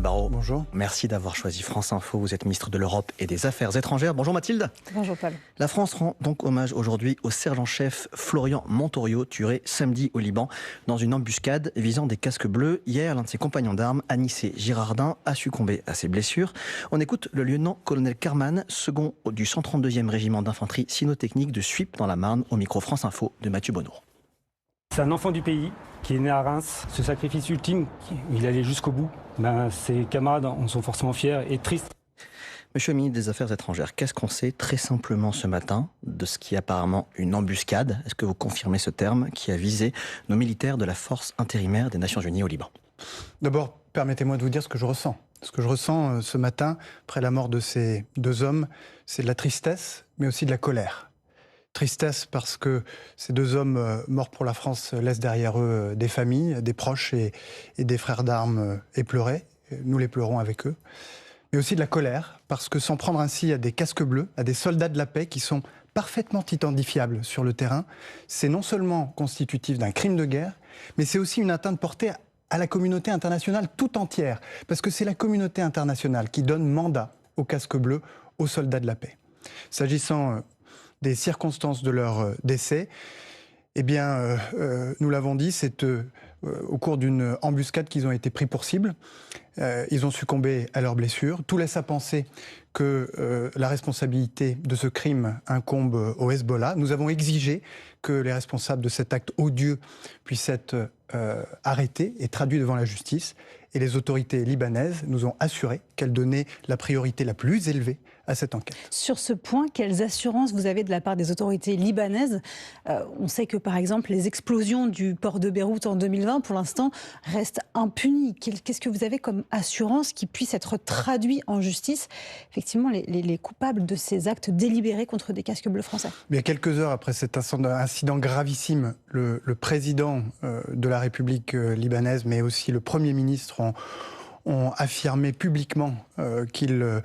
Barrot. Bonjour. Merci d'avoir choisi France Info. Vous êtes ministre de l'Europe et des Affaires étrangères. Bonjour Mathilde. Bonjour Paul. La France rend donc hommage aujourd'hui au sergent-chef Florian Montorio, tué samedi au Liban dans une embuscade visant des casques bleus. Hier, l'un de ses compagnons d'armes, Anissé Girardin, a succombé à ses blessures. On écoute le lieutenant-colonel Karman, second du 132e régiment d'infanterie cynotechnique de Suippes dans la Marne, au micro France Info de Mathieu Bonneau. C'est un enfant du pays qui est né à Reims. Ce sacrifice ultime, il allait jusqu'au bout. Ses camarades en sont forcément fiers et tristes. Monsieur le ministre des Affaires étrangères, qu'est-ce qu'on sait très simplement ce matin de ce qui est apparemment une embuscade? Est-ce que vous confirmez ce terme qui a visé nos militaires de la force intérimaire des Nations Unies au Liban? D'abord, permettez-moi de vous dire ce que je ressens. Ce que je ressens ce matin, après la mort de ces deux hommes, c'est de la tristesse, mais aussi de la colère. Tristesse parce que ces deux hommes morts pour la France laissent derrière eux des familles, des proches et des frères d'armes éplorés. Nous les pleurons avec eux. Mais aussi de la colère parce que s'en prendre ainsi à des casques bleus, à des soldats de la paix qui sont parfaitement identifiables sur le terrain, c'est non seulement constitutif d'un crime de guerre, mais c'est aussi une atteinte portée à la communauté internationale tout entière. Parce que c'est la communauté internationale qui donne mandat aux casques bleus, aux soldats de la paix. S'agissant des circonstances de leur décès, eh bien, nous l'avons dit, c'est au cours d'une embuscade qu'ils ont été pris pour cible. Ils ont succombé à leurs blessures. Tout laisse à penser que la responsabilité de ce crime incombe au Hezbollah. Nous avons exigé que les responsables de cet acte odieux puissent être arrêtés et traduits devant la justice. Et les autorités libanaises nous ont assuré qu'elles donnaient la priorité la plus élevée à cette enquête. Sur ce point, quelles assurances vous avez de la part des autorités libanaises? On sait que, par exemple, les explosions du port de Beyrouth en 2020, pour l'instant, restent impunies. Qu'est-ce que vous avez comme assurance qui puisse être traduit en justice, effectivement, les coupables de ces actes délibérés contre des casques bleus français? Mais quelques heures après cet incident gravissime, le président de la République libanaise, mais aussi le Premier ministre, ont affirmé publiquement qu'ils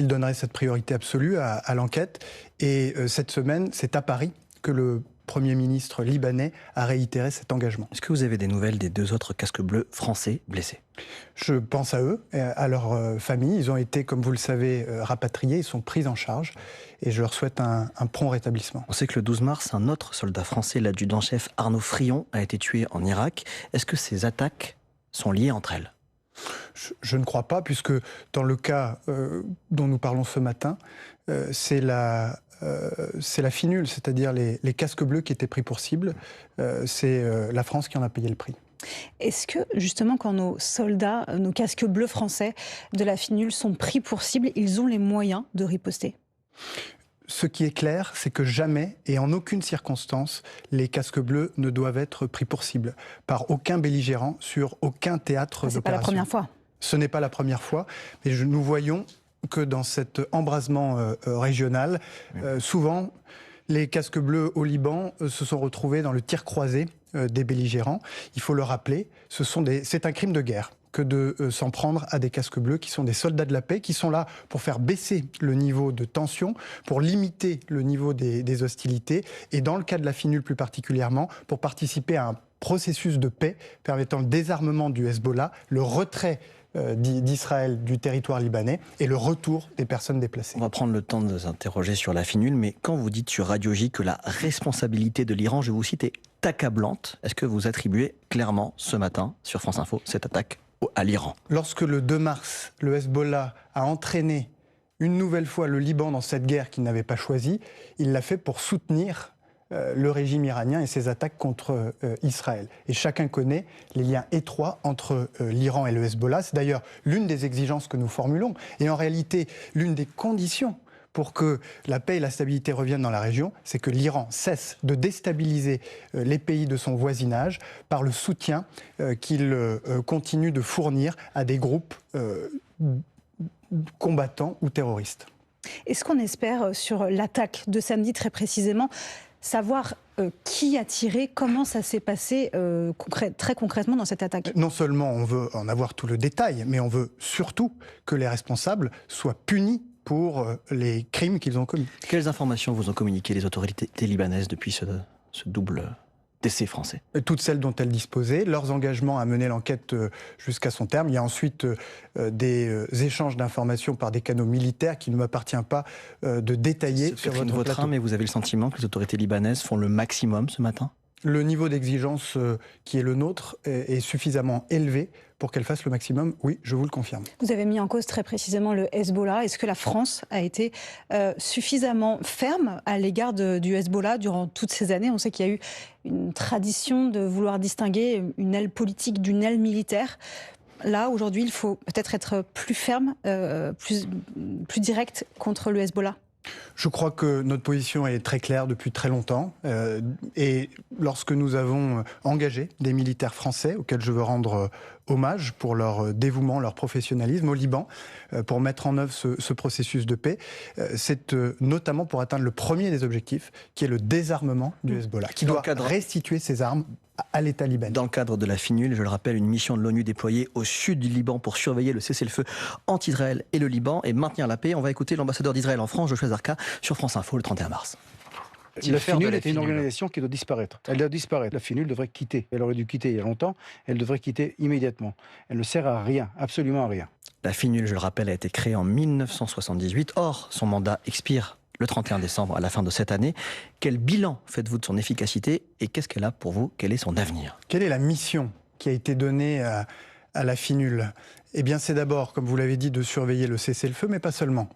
donneraient cette priorité absolue à l'enquête. Et cette semaine, c'est à Paris que le Premier ministre libanais a réitéré cet engagement. Est-ce que vous avez des nouvelles des deux autres casques bleus français blessés? Je pense à eux, à leur famille. Ils ont été, comme vous le savez, rapatriés, ils sont pris en charge et je leur souhaite un prompt rétablissement. On sait que le 12 mars, un autre soldat français, l'adjudant-chef Arnaud Frion, a été tué en Irak. Est-ce que ces attaques sont liées entre elles? Je ne crois pas, puisque dans le cas dont nous parlons ce matin, c'est la finule, c'est-à-dire les casques bleus qui étaient pris pour cible. C'est la France qui en a payé le prix. Est-ce que, justement, quand nos soldats, nos casques bleus français de la finule sont pris pour cible, ils ont les moyens de riposter? Ce qui est clair, c'est que jamais et en aucune circonstance, les casques bleus ne doivent être pris pour cible par aucun belligérant sur aucun théâtre d'opération. C'est pas la première fois. Ce n'est pas la première fois, mais nous voyons que dans cet embrasement régional, souvent, les casques bleus au Liban se sont retrouvés dans le tir croisé des belligérants. Il faut le rappeler, c'est un crime de guerre que de s'en prendre à des casques bleus qui sont des soldats de la paix, qui sont là pour faire baisser le niveau de tension, pour limiter le niveau des hostilités, et dans le cas de la finule plus particulièrement, pour participer à un processus de paix permettant le désarmement du Hezbollah, le retrait d'Israël du territoire libanais et le retour des personnes déplacées. On va prendre le temps de nous interroger sur la finule, mais quand vous dites sur Radio J que la responsabilité de l'Iran, je vous cite, est accablante, est-ce que vous attribuez clairement ce matin sur France Info cette attaque à l'Iran? Lorsque le 2 mars, le Hezbollah a entraîné une nouvelle fois le Liban dans cette guerre qu'il n'avait pas choisie, il l'a fait pour soutenir le régime iranien et ses attaques contre Israël. Et chacun connaît les liens étroits entre l'Iran et le Hezbollah. C'est d'ailleurs l'une des exigences que nous formulons. Et en réalité, l'une des conditions pour que la paix et la stabilité reviennent dans la région, c'est que l'Iran cesse de déstabiliser les pays de son voisinage par le soutien qu'il continue de fournir à des groupes combattants ou terroristes. Est-ce qu'on espère, sur l'attaque de samedi très précisément, savoir qui a tiré, comment ça s'est passé très concrètement dans cette attaque? Non seulement on veut en avoir tout le détail, mais on veut surtout que les responsables soient punis pour les crimes qu'ils ont commis. Quelles informations vous ont communiqué les autorités libanaises depuis ce double d'essais français. Toutes celles dont elles disposaient, leurs engagements à mener l'enquête jusqu'à son terme. Il y a ensuite des échanges d'informations par des canaux militaires qu'il ne m'appartient pas de détailler sur votre plateau. Mais vous avez le sentiment que les autorités libanaises font le maximum ce matin ? Le niveau d'exigence qui est le nôtre est suffisamment élevé pour qu'elle fasse le maximum, oui, je vous le confirme. Vous avez mis en cause très précisément le Hezbollah. Est-ce que la France a été suffisamment ferme à l'égard du Hezbollah durant toutes ces années ? On sait qu'il y a eu une tradition de vouloir distinguer une aile politique d'une aile militaire. Là, aujourd'hui, il faut peut-être être plus ferme, plus direct contre le Hezbollah. Je crois que notre position est très claire depuis très longtemps. Et lorsque nous avons engagé des militaires français, auxquels je veux rendre hommage pour leur dévouement, leur professionnalisme au Liban, pour mettre en œuvre ce processus de paix, c'est notamment pour atteindre le premier des objectifs, qui est le désarmement du Hezbollah, qui doit restituer ses armes à l'État libanais. Dans le cadre de la FINUL, je le rappelle, une mission de l'ONU déployée au sud du Liban pour surveiller le cessez-le-feu entre Israël et le Liban et maintenir la paix. On va écouter l'ambassadeur d'Israël en France, Joshua Zarka, sur France Info le 31 mars. La FINUL est une organisation qui doit disparaître. Elle doit disparaître. La FINUL devrait quitter. Elle aurait dû quitter il y a longtemps. Elle devrait quitter immédiatement. Elle ne sert à rien, absolument à rien. La FINUL, je le rappelle, a été créée en 1978. Or, son mandat expire le 31 décembre, à la fin de cette année. Quel bilan faites-vous de son efficacité et qu'est-ce qu'elle a pour vous ? Quel est son avenir ? Quelle est la mission qui a été donnée à la FINUL ? Eh bien, c'est d'abord, comme vous l'avez dit, de surveiller le cessez-le-feu, mais pas seulement.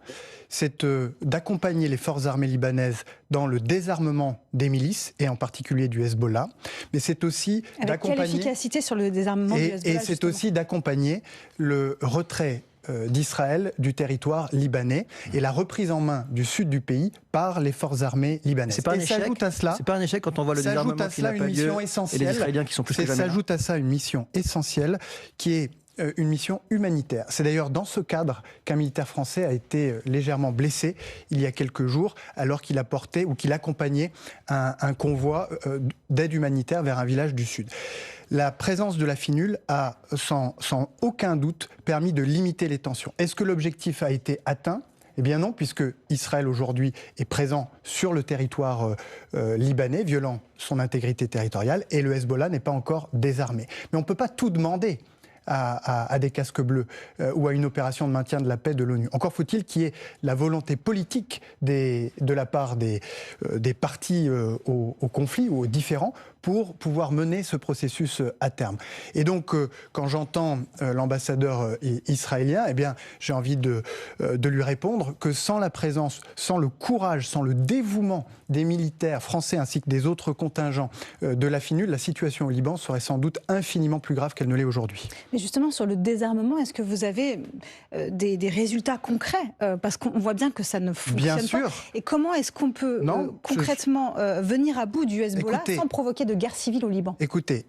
C'est d'accompagner les forces armées libanaises dans le désarmement des milices, et en particulier du Hezbollah. Mais c'est aussi d'accompagner... Avec quelle efficacité sur le désarmement du Hezbollah ? Et c'est aussi d'accompagner le retrait d'Israël du territoire libanais et la reprise en main du sud du pays par les forces armées libanaises. C'est pas un échec. C'est pas un échec quand on voit le désarmement qui n'a pas lieu et les Israéliens qui sont plus que jamais là. S'ajoute à ça une mission essentielle qui est une mission humanitaire. C'est d'ailleurs dans ce cadre qu'un militaire français a été légèrement blessé il y a quelques jours alors qu'il apportait ou qu'il accompagnait un convoi d'aide humanitaire vers un village du sud. La présence de la FINUL a sans aucun doute permis de limiter les tensions. Est-ce que l'objectif a été atteint ? Eh bien non, puisque Israël aujourd'hui est présent sur le territoire libanais, violant son intégrité territoriale, et le Hezbollah n'est pas encore désarmé. Mais on ne peut pas tout demander à des casques bleus ou à une opération de maintien de la paix de l'ONU. Encore faut-il qu'il y ait la volonté politique de la part des partis au conflit ou aux différends pour pouvoir mener ce processus à terme. Et donc, quand j'entends l'ambassadeur israélien, eh bien, j'ai envie de lui répondre que sans la présence, sans le courage, sans le dévouement des militaires français ainsi que des autres contingents de la FINUL, la situation au Liban serait sans doute infiniment plus grave qu'elle ne l'est aujourd'hui. Mais justement, sur le désarmement, est-ce que vous avez des résultats concrets ? Parce qu'on voit bien que ça ne fonctionne bien pas. sûr. Et comment est-ce qu'on peut concrètement venir à bout du Hezbollah sans provoquer de guerre civile au Liban ? Écoutez,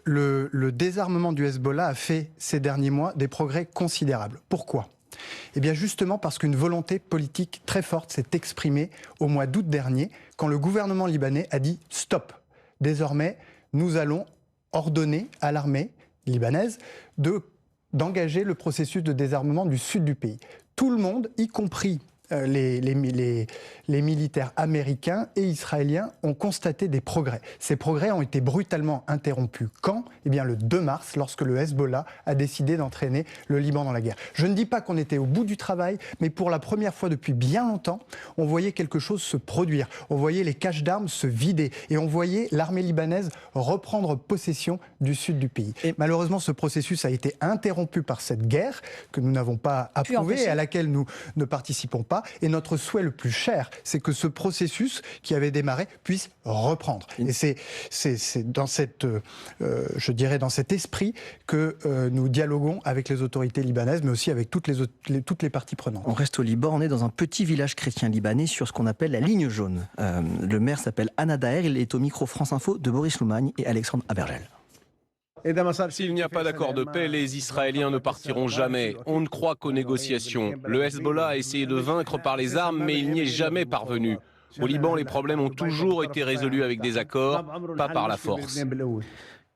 le désarmement du Hezbollah a fait ces derniers mois des progrès considérables. Pourquoi ? Eh bien justement parce qu'une volonté politique très forte s'est exprimée au mois d'août dernier quand le gouvernement libanais a dit « stop ». Désormais, nous allons ordonner à l'armée libanaise d'engager le processus de désarmement du sud du pays. Tout le monde, y compris les militaires américains et israéliens, ont constaté des progrès. Ces progrès ont été brutalement interrompus. Quand ? Eh bien le 2 mars, lorsque le Hezbollah a décidé d'entraîner le Liban dans la guerre. Je ne dis pas qu'on était au bout du travail, mais pour la première fois depuis bien longtemps, on voyait quelque chose se produire. On voyait les caches d'armes se vider et on voyait l'armée libanaise reprendre possession du sud du pays. Et malheureusement, ce processus a été interrompu par cette guerre que nous n'avons pas approuvée et à laquelle nous ne participons pas. Et notre souhait le plus cher, c'est que ce processus qui avait démarré puisse reprendre. Et c'est dans dans cet esprit que nous dialoguons avec les autorités libanaises, mais aussi avec toutes les parties prenantes. On reste au Liban, on est dans un petit village chrétien libanais sur ce qu'on appelle la ligne jaune. Le maire s'appelle Anna Daher, il est au micro France Info de Boris Loumagne et Alexandre Abergel. S'il n'y a pas d'accord de paix, les Israéliens ne partiront jamais. On ne croit qu'aux négociations. Le Hezbollah a essayé de vaincre par les armes, mais il n'y est jamais parvenu. Au Liban, les problèmes ont toujours été résolus avec des accords, pas par la force.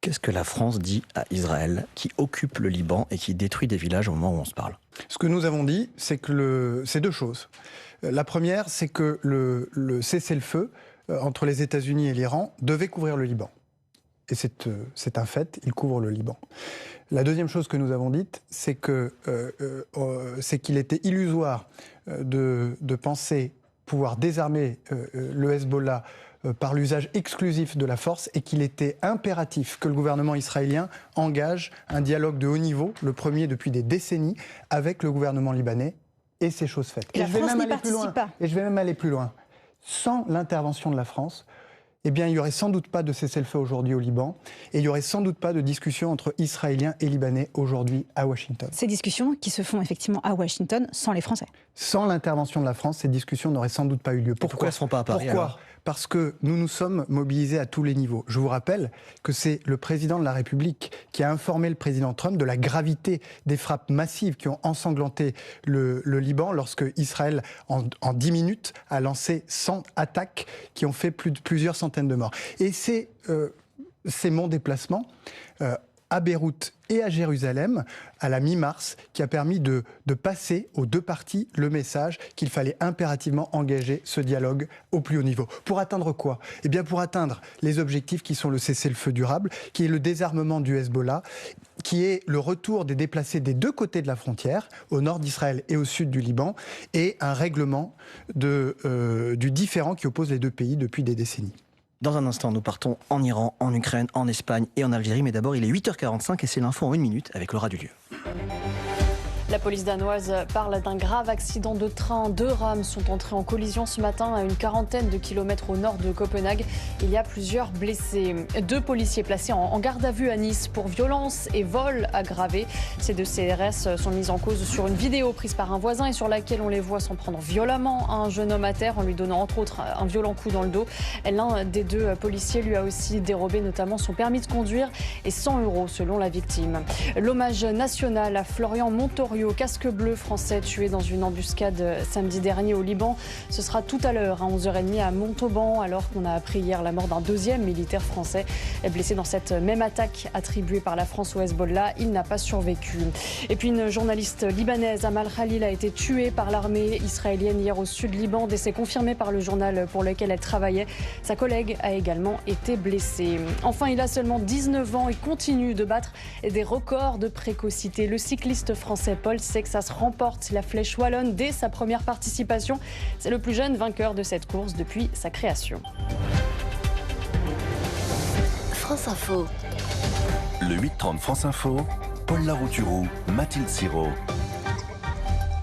Qu'est-ce que la France dit à Israël, qui occupe le Liban et qui détruit des villages au moment où on se parle ? Ce que nous avons dit, c'est que c'est deux choses. La première, c'est que le cessez-le-feu entre les États-Unis et l'Iran devait couvrir le Liban. et c'est un fait, il couvre le Liban. La deuxième chose que nous avons dite, c'est qu'il était illusoire de penser pouvoir désarmer le Hezbollah par l'usage exclusif de la force et qu'il était impératif que le gouvernement israélien engage un dialogue de haut niveau, le premier depuis des décennies, avec le gouvernement libanais, et c'est chose faite. Et la France n'y participe pas. Et je vais même aller plus loin. Sans l'intervention de la France, eh bien, il n'y aurait sans doute pas de cessez-le-feu aujourd'hui au Liban et il n'y aurait sans doute pas de discussion entre Israéliens et Libanais aujourd'hui à Washington. Ces discussions qui se font effectivement à Washington sans les Français. Sans l'intervention de la France, ces discussions n'auraient sans doute pas eu lieu. Pourquoi elles ne se font pas à Paris alors ? Parce que nous nous sommes mobilisés à tous les niveaux. Je vous rappelle que c'est le président de la République qui a informé le président Trump de la gravité des frappes massives qui ont ensanglanté le Liban lorsque Israël, en 10 minutes, a lancé 100 attaques qui ont fait plusieurs centaines de morts. Et c'est mon déplacement à Beyrouth et à Jérusalem, à la mi-mars, qui a permis de passer aux deux parties le message qu'il fallait impérativement engager ce dialogue au plus haut niveau. Pour atteindre quoi ? Eh bien, pour atteindre les objectifs qui sont le cessez-le-feu durable, qui est le désarmement du Hezbollah, qui est le retour des déplacés des deux côtés de la frontière, au nord d'Israël et au sud du Liban, et un règlement du différend qui oppose les deux pays depuis des décennies. Dans un instant, nous partons en Iran, en Ukraine, en Espagne et en Algérie. Mais d'abord, il est 8h45 et c'est l'info en 1 minute avec Laura Dulieu. La police danoise parle d'un grave accident de train. 2 rames sont entrées en collision ce matin à une quarantaine de kilomètres au nord de Copenhague. Il y a plusieurs blessés. 2 policiers placés en garde à vue à Nice pour violence et vol aggravé. Ces 2 CRS sont mis en cause sur une vidéo prise par un voisin et sur laquelle on les voit s'en prendre violemment à un jeune homme à terre en lui donnant entre autres un violent coup dans le dos. L'un des 2 policiers lui a aussi dérobé notamment son permis de conduire et 100 € selon la victime. L'hommage national à Florian Montorio, casque bleu français tué dans une embuscade samedi dernier au Liban. Ce sera tout à l'heure à 11h30 à Montauban, alors qu'on a appris hier la mort d'un 2e militaire français blessé dans cette même attaque attribuée par la France au Hezbollah. Il n'a pas survécu. Et puis une journaliste libanaise, Amal Khalil, a été tuée par l'armée israélienne hier au sud Liban. Décès confirmé par le journal pour lequel elle travaillait. Sa collègue a également été blessée. Enfin, il a seulement 19 ans et continue de battre des records de précocité. Le cycliste français Paul Sexas remporte la Flèche Wallonne dès sa première participation. C'est le plus jeune vainqueur de cette course depuis sa création. France Info. Le 8h30 France Info, Paul Larouturou, Mathilde Siraud.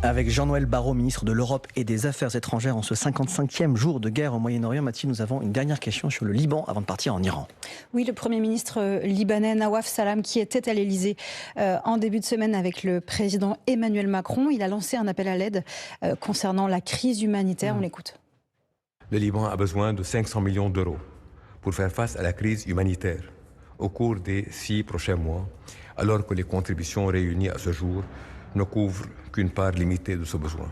Avec Jean-Noël Barrot, ministre de l'Europe et des Affaires étrangères, en ce 55e jour de guerre au Moyen-Orient. Mathilde, nous avons une dernière question sur le Liban avant de partir en Iran. Oui, le Premier ministre libanais Nawaf Salam, qui était à l'Elysée en début de semaine avec le président Emmanuel Macron, il a lancé un appel à l'aide concernant la crise humanitaire. On l'écoute. Le Liban a besoin de 500 millions d'euros pour faire face à la crise humanitaire au cours des 6 prochains mois, alors que les contributions réunies à ce jour ne couvrent qu'une part limitée de ce besoin.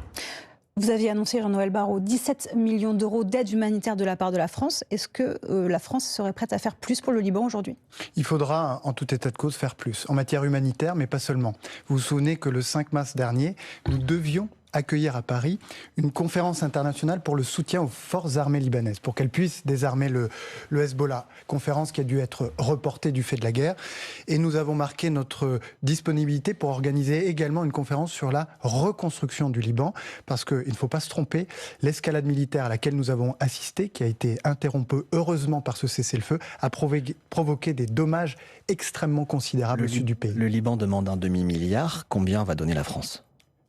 Vous aviez annoncé, Jean-Noël Barrot, 17 millions d'euros d'aide humanitaire de la part de la France. Est-ce que la France serait prête à faire plus pour le Liban aujourd'hui ? Il faudra, en tout état de cause, faire plus, en matière humanitaire, mais pas seulement. Vous vous souvenez que le 5 mars dernier, nous devions accueillir à Paris une conférence internationale pour le soutien aux forces armées libanaises, pour qu'elles puissent désarmer le Hezbollah. Conférence qui a dû être reportée du fait de la guerre. Et nous avons marqué notre disponibilité pour organiser également une conférence sur la reconstruction du Liban, parce qu'il ne faut pas se tromper, l'escalade militaire à laquelle nous avons assisté, qui a été interrompue heureusement par ce cessez-le-feu, a provoqué des dommages extrêmement considérables au sud du pays. Le Liban demande un demi-milliard. Combien va donner la France ?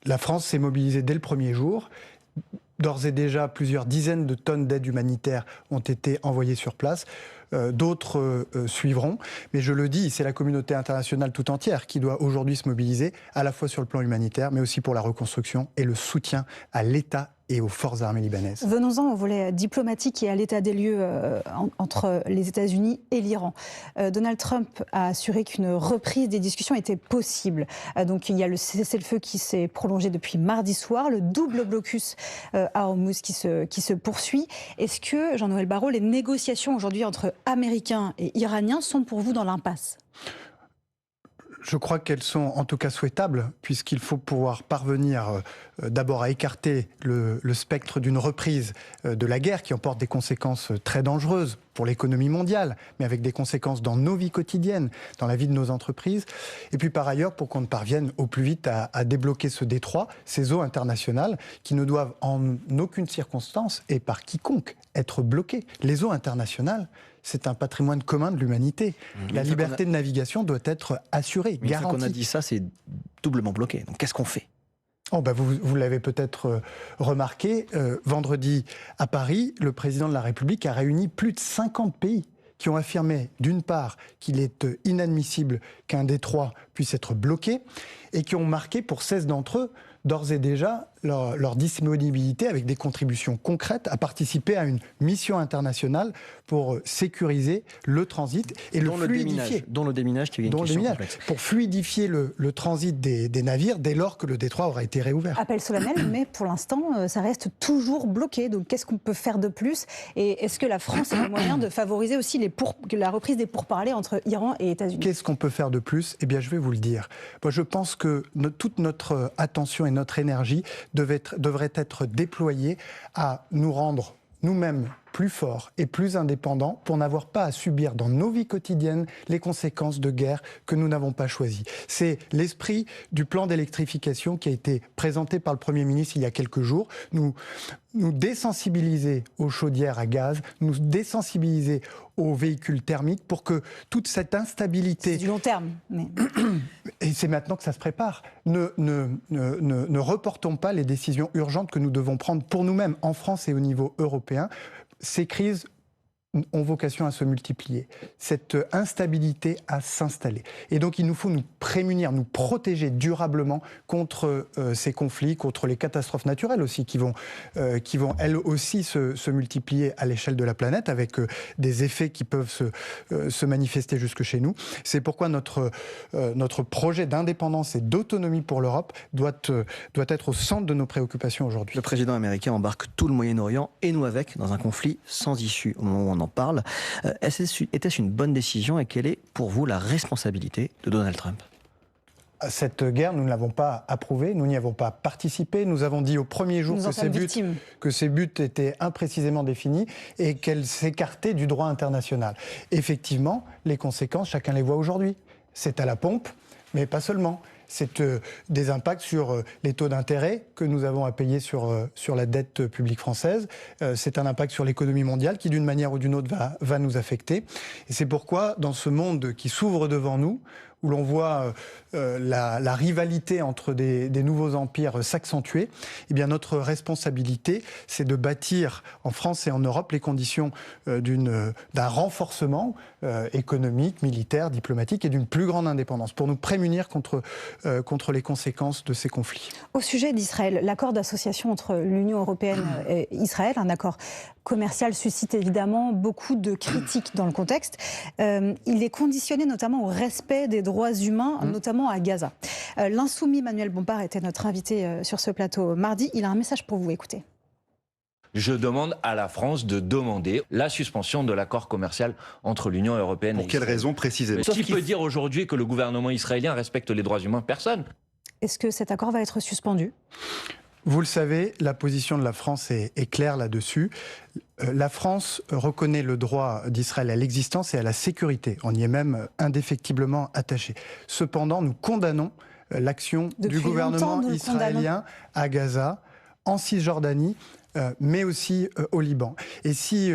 La France s'est mobilisée dès le premier jour. D'ores et déjà, plusieurs dizaines de tonnes d'aide humanitaire ont été envoyées sur place. D'autres suivront. Mais je le dis, c'est la communauté internationale tout entière qui doit aujourd'hui se mobiliser, à la fois sur le plan humanitaire, mais aussi pour la reconstruction et le soutien à l'État et aux forces armées libanaises. Venons-en au volet diplomatique et à l'état des lieux entre les États-Unis et l'Iran. Donald Trump a assuré qu'une reprise des discussions était possible. Donc il y a le cessez-le-feu qui s'est prolongé depuis mardi soir, le double blocus à Hormuz qui se poursuit. Est-ce que, Jean-Noël Barrot, les négociations aujourd'hui entre Américains et Iraniens sont pour vous dans l'impasse ? Je crois qu'elles sont en tout cas souhaitables, puisqu'il faut pouvoir parvenir d'abord à écarter le spectre d'une reprise de la guerre qui emporte des conséquences très dangereuses pour l'économie mondiale, mais avec des conséquences dans nos vies quotidiennes, dans la vie de nos entreprises. Et puis par ailleurs, pour qu'on parvienne au plus vite à débloquer ce détroit, ces eaux internationales qui ne doivent en aucune circonstance et par quiconque être bloquées. Les eaux internationales, c'est un patrimoine commun de l'humanité. La liberté de navigation doit être assurée, garantie. Une fois qu'on a dit ça, c'est doublement bloqué. Donc qu'est-ce qu'on fait ? Vous l'avez peut-être remarqué, vendredi à Paris, le président de la République a réuni plus de 50 pays qui ont affirmé, d'une part, qu'il est inadmissible qu'un détroit puisse être bloqué, et qui ont marqué pour 16 d'entre eux, d'ores et déjà, leur disponibilité avec des contributions concrètes à participer à une mission internationale pour sécuriser le transit et le fluidifier. Dont le déminage, qui est une question complexe. Pour fluidifier le transit des navires dès lors que le détroit aura été réouvert. Appel solennel, mais pour l'instant, ça reste toujours bloqué. Donc qu'est-ce qu'on peut faire de plus ? Et est-ce que la France a le moyen de favoriser aussi la reprise des pourparlers entre Iran et États-Unis ? Qu'est-ce qu'on peut faire de plus ? Eh bien, je vais vous le dire. Moi, je pense que toute notre attention et notre énergie devrait être déployée à nous rendre nous-mêmes plus forts et plus indépendants pour n'avoir pas à subir dans nos vies quotidiennes les conséquences de guerres que nous n'avons pas choisies. C'est l'esprit du plan d'électrification qui a été présenté par le Premier ministre il y a quelques jours. Nous désensibiliser aux chaudières à gaz, nous désensibiliser aux véhicules thermiques pour que toute cette instabilité... C'est du long terme. Mais... Et c'est maintenant que ça se prépare. Ne reportons pas les décisions urgentes que nous devons prendre pour nous-mêmes en France et au niveau européen. Ces crises ont vocation à se multiplier, cette instabilité à s'installer. Et donc il nous faut nous prémunir, nous protéger durablement contre ces conflits, contre les catastrophes naturelles aussi qui vont elles aussi se multiplier à l'échelle de la planète avec des effets qui peuvent se manifester jusque chez nous. C'est pourquoi notre projet d'indépendance et d'autonomie pour l'Europe doit être au centre de nos préoccupations aujourd'hui. Le président américain embarque tout le Moyen-Orient et nous avec dans un conflit sans issue au moment où on en parle. Était-ce une bonne décision et quelle est pour vous la responsabilité de Donald Trump ? Cette guerre, nous ne l'avons pas approuvée, nous n'y avons pas participé. Nous avons dit au premier jour que ces buts étaient imprécisément définis et qu'elles s'écartaient du droit international. Effectivement, les conséquences, chacun les voit aujourd'hui. C'est à la pompe, mais pas seulement. C'est des impacts sur les taux d'intérêt que nous avons à payer sur la dette publique française. C'est un impact sur l'économie mondiale qui, d'une manière ou d'une autre, va nous affecter. Et c'est pourquoi, dans ce monde qui s'ouvre devant nous, où l'on voit la rivalité entre des nouveaux empires s'accentuer, eh bien notre responsabilité, c'est de bâtir en France et en Europe les conditions d'un renforcement économique, militaire, diplomatique et d'une plus grande indépendance pour nous prémunir contre les conséquences de ces conflits. Au sujet d'Israël, l'accord d'association entre l'Union européenne et Israël, un accord commercial, suscite évidemment beaucoup de critiques dans le contexte. Il est conditionné notamment au respect des droits humains, notamment à Gaza. L'insoumis Manuel Bompard était notre invité sur ce plateau mardi. Il a un message pour vous, écoutez. Je demande à la France de demander la suspension de l'accord commercial entre l'Union européenne et Israël. Pour quelle raison précisément ? Qui peut dire aujourd'hui que le gouvernement israélien respecte les droits humains ? Personne. Est-ce que cet accord va être suspendu ? Vous le savez, la position de la France est claire là-dessus. La France reconnaît le droit d'Israël à l'existence et à la sécurité. On y est même indéfectiblement attaché. Cependant, nous condamnons l'action du gouvernement israélien à Gaza, en Cisjordanie, mais aussi au Liban. Et si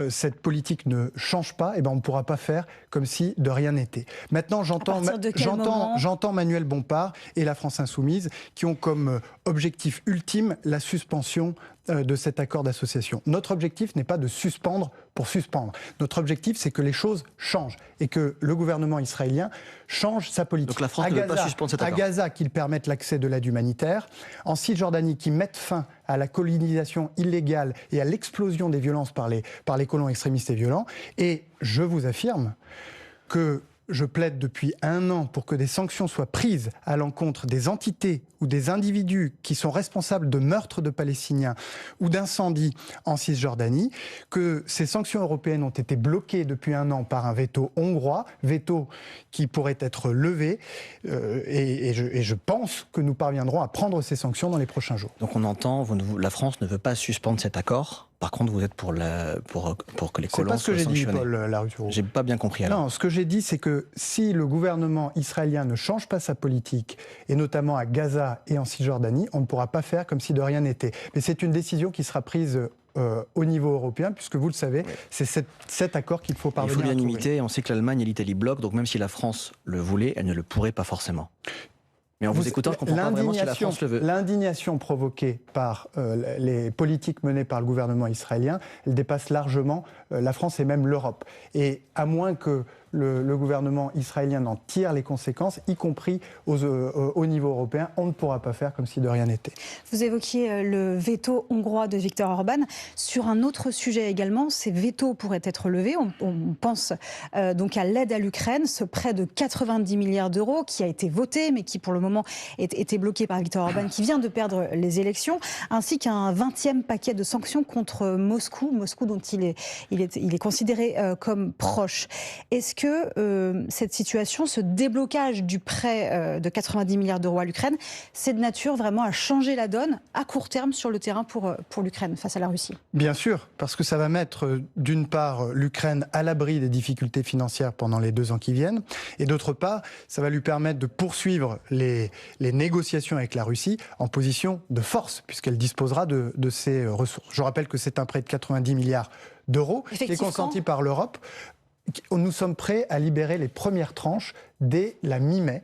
cette politique ne change pas, eh ben on ne pourra pas faire comme si de rien n'était. Maintenant, j'entends Manuel Bompard et la France Insoumise qui ont comme objectif ultime la suspension de cet accord d'association. Notre objectif n'est pas de suspendre pour suspendre. Notre objectif, c'est que les choses changent et que le gouvernement israélien change sa politique. Donc la France ne veut pas suspendre cet accord. À Gaza, qu'il permette l'accès de l'aide humanitaire. En Cisjordanie, qui mette fin à la colonisation illégale et à l'explosion des violences par les colons extrémistes et violents. Et je vous affirme que je plaide depuis 1 an pour que des sanctions soient prises à l'encontre des entités ou des individus qui sont responsables de meurtres de Palestiniens ou d'incendies en Cisjordanie, que ces sanctions européennes ont été bloquées depuis 1 an par un veto hongrois, veto qui pourrait être levé, et je pense que nous parviendrons à prendre ces sanctions dans les prochains jours. Donc on entend, la France ne veut pas suspendre cet accord. Par contre, vous êtes pour que les colons soient sanctionnés. C'est pas ce que j'ai dit, Paul Laruturo. J'ai pas bien compris alors. Non, ce que j'ai dit, c'est que si le gouvernement israélien ne change pas sa politique, et notamment à Gaza et en Cisjordanie, on ne pourra pas faire comme si de rien n'était. Mais c'est une décision qui sera prise au niveau européen, puisque vous le savez, c'est cet accord qu'il faut parvenir à trouver. Il faut l'unanimité, on sait que l'Allemagne et l'Italie bloquent, donc même si la France le voulait, elle ne le pourrait pas forcément. Mais en vous écoutant, je ne comprends pas vraiment si la France le veut. L'indignation provoquée par les politiques menées par le gouvernement israélien, elle dépasse largement la France et même l'Europe. Et à moins que le gouvernement israélien n'en tire les conséquences, y compris au niveau européen, on ne pourra pas faire comme si de rien n'était. Vous évoquiez le veto hongrois de Viktor Orban. Sur un autre sujet également, ces vétos pourraient être levés. On pense donc à l'aide à l'Ukraine, ce prêt de 90 milliards d'euros qui a été voté, mais qui pour le moment était bloqué par Viktor Orban, qui vient de perdre les élections, ainsi qu'un 20e paquet de sanctions contre Moscou dont il est considéré comme proche. Est-ce que cette situation, ce déblocage du prêt de 90 milliards d'euros à l'Ukraine, c'est de nature vraiment à changer la donne à court terme sur le terrain pour l'Ukraine face à la Russie? Bien sûr, parce que ça va mettre d'une part l'Ukraine à l'abri des difficultés financières pendant les 2 ans qui viennent, et d'autre part, ça va lui permettre de poursuivre les négociations avec la Russie en position de force, puisqu'elle disposera de ses ressources. Je rappelle que c'est un prêt de 90 milliards d'euros qui est consenti par l'Europe. Nous sommes prêts à libérer les premières tranches dès la mi-mai,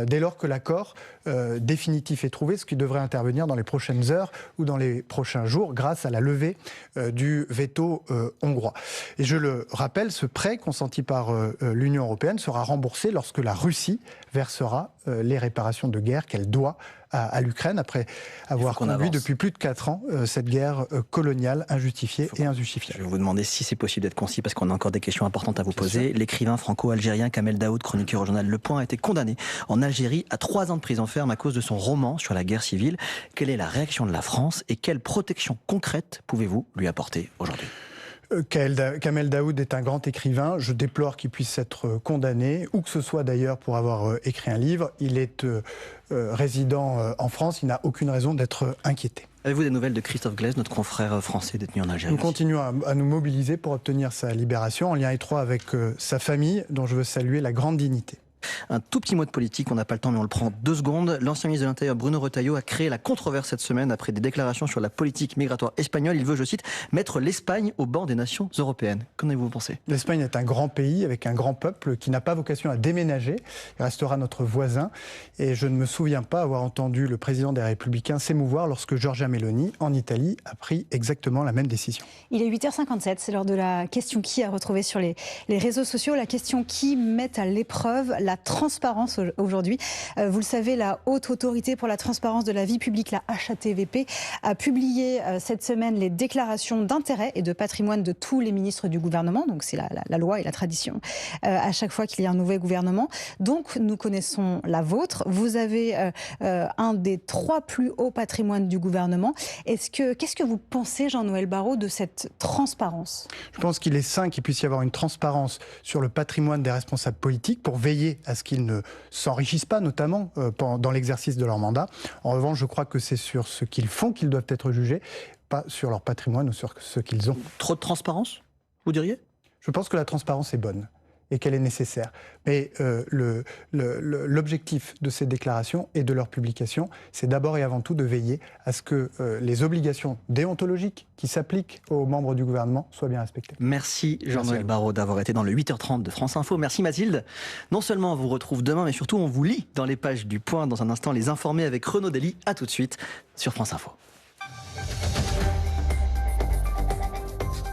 dès lors que l'accord définitif est trouvé, ce qui devrait intervenir dans les prochaines heures ou dans les prochains jours, grâce à la levée du veto hongrois. Et je le rappelle, ce prêt consenti par l'Union européenne sera remboursé lorsque la Russie versera les réparations de guerre qu'elle doit à l'Ukraine, après avoir conduit depuis plus de 4 ans cette guerre coloniale injustifiée et injustifiable. Je vais vous demander si c'est possible d'être concis, parce qu'on a encore des questions importantes à vous poser. L'écrivain franco-algérien Kamel Daoud, chroniqueur au journal Le Point, a été condamné en Algérie à 3 ans de prison ferme à cause de son roman sur la guerre civile. Quelle est la réaction de la France et quelle protection concrète pouvez-vous lui apporter aujourd'hui ? Kamel Daoud est un grand écrivain. Je déplore qu'il puisse être condamné, ou que ce soit d'ailleurs pour avoir écrit un livre. Il est résident en France. Il n'a aucune raison d'être inquiété. Avez-vous des nouvelles de Christophe Glaise, notre confrère français détenu en Algérie? Nous continuons à nous mobiliser pour obtenir sa libération, en lien étroit avec sa famille, dont je veux saluer la grande dignité. Un tout petit mot de politique, on n'a pas le temps mais on le prend 2 secondes. L'ancien ministre de l'Intérieur Bruno Retailleau a créé la controverse cette semaine après des déclarations sur la politique migratoire espagnole. Il veut, je cite, mettre l'Espagne au banc des nations européennes. Qu'en avez-vous pensé? L'Espagne est un grand pays avec un grand peuple qui n'a pas vocation à déménager. Il restera notre voisin. Et je ne me souviens pas avoir entendu le président des Républicains s'émouvoir lorsque Giorgia Meloni, en Italie, a pris exactement la même décision. Il est 8h57, c'est l'heure de la question qui a retrouvé sur les réseaux sociaux. La question qui met à l'épreuve la transparence aujourd'hui. Vous le savez, la Haute Autorité pour la transparence de la vie publique, la HATVP, a publié cette semaine les déclarations d'intérêt et de patrimoine de tous les ministres du gouvernement. Donc c'est la loi et la tradition à chaque fois qu'il y a un nouvel gouvernement. Donc nous connaissons la vôtre. Vous avez un des 3 plus hauts patrimoines du gouvernement. Qu'est-ce que vous pensez, Jean-Noël Barrot, de cette transparence? Je pense qu'il est sain qu'il puisse y avoir une transparence sur le patrimoine des responsables politiques pour veiller à ce qu'ils ne s'enrichissent pas, notamment dans l'exercice de leur mandat. En revanche, je crois que c'est sur ce qu'ils font qu'ils doivent être jugés, pas sur leur patrimoine ou sur ce qu'ils ont. Trop de transparence, vous diriez? Je pense que la transparence est bonne et qu'elle est nécessaire. Mais l'objectif de ces déclarations et de leur publication, c'est d'abord et avant tout de veiller à ce que les obligations déontologiques qui s'appliquent aux membres du gouvernement soient bien respectées. Merci Jean-Noël Barrot d'avoir été dans le 8h30 de France Info. Merci Mathilde. Non seulement on vous retrouve demain, mais surtout on vous lit dans les pages du Point. Dans un instant, les informés avec Renaud Dely. À tout de suite sur France Info.